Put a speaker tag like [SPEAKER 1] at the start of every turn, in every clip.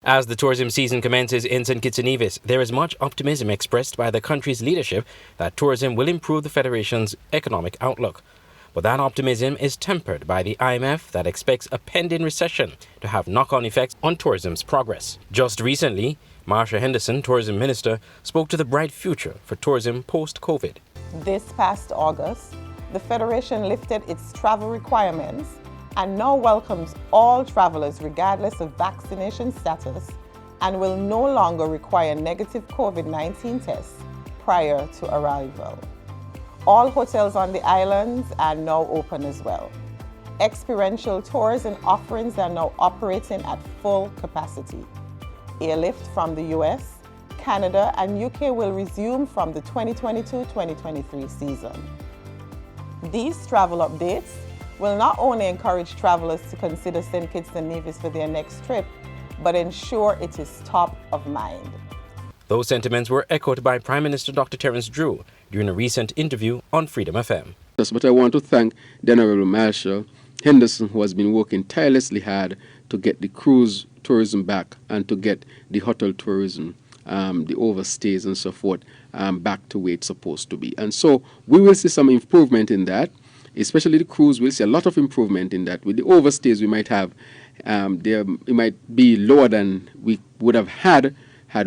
[SPEAKER 1] As the tourism season commences in St. Kitts and Nevis, there is much optimism expressed by the country's leadership that tourism will improve the Federation's economic outlook. But that optimism is tempered by the IMF that expects a pending recession to have knock-on effects on tourism's progress. Just recently, Marsha Henderson, Tourism Minister, spoke to the bright future for tourism post-COVID.
[SPEAKER 2] This past August, the Federation lifted its travel requirements and now welcomes all travelers regardless of vaccination status and will no longer require negative COVID-19 tests prior to arrival. All hotels on the islands are now open as well. Experiential tours and offerings are now operating at full capacity. Airlift from the US, Canada, and UK will resume from the 2022-2023 season. These travel updates will not only encourage travelers to consider St. Kitts and Nevis for their next trip, but ensure it is top of mind.
[SPEAKER 1] Those sentiments were echoed by Prime Minister Dr. Terence Drew during a recent interview on Freedom FM.
[SPEAKER 3] Yes, but I want to thank the Honourable Marsha Henderson, who has been working tirelessly hard to get the cruise tourism back and to get the hotel tourism, the overstays and so forth, back to where it's supposed to be. And so we will see some improvement in that, especially the cruise. We'll see a lot of improvement in that. With the overstays we might have, it might be lower than we would have had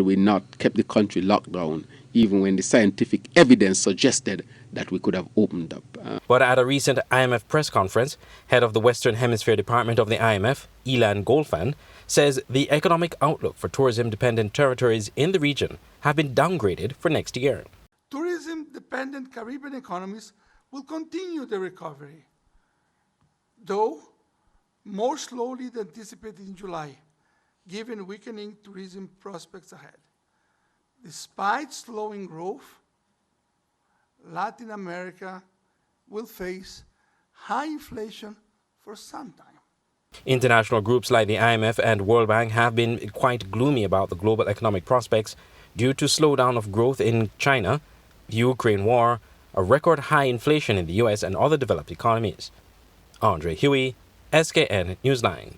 [SPEAKER 3] we not kept the country locked down, even when the scientific evidence suggested that we could have opened up.
[SPEAKER 1] But at a recent IMF press conference, head of the Western Hemisphere Department of the IMF, Elan Golfan, says the economic outlook for tourism-dependent territories in the region have been downgraded for next year.
[SPEAKER 4] Tourism-dependent Caribbean economies will continue the recovery, though more slowly than anticipated in July, given weakening tourism prospects ahead. Despite slowing growth, Latin America will face high inflation for some time.
[SPEAKER 1] International groups like the IMF and World Bank have been quite gloomy about the global economic prospects due to slowdown of growth in China, the Ukraine war, a record high inflation in the US and other developed economies. Andre Huey, SKN Newsline.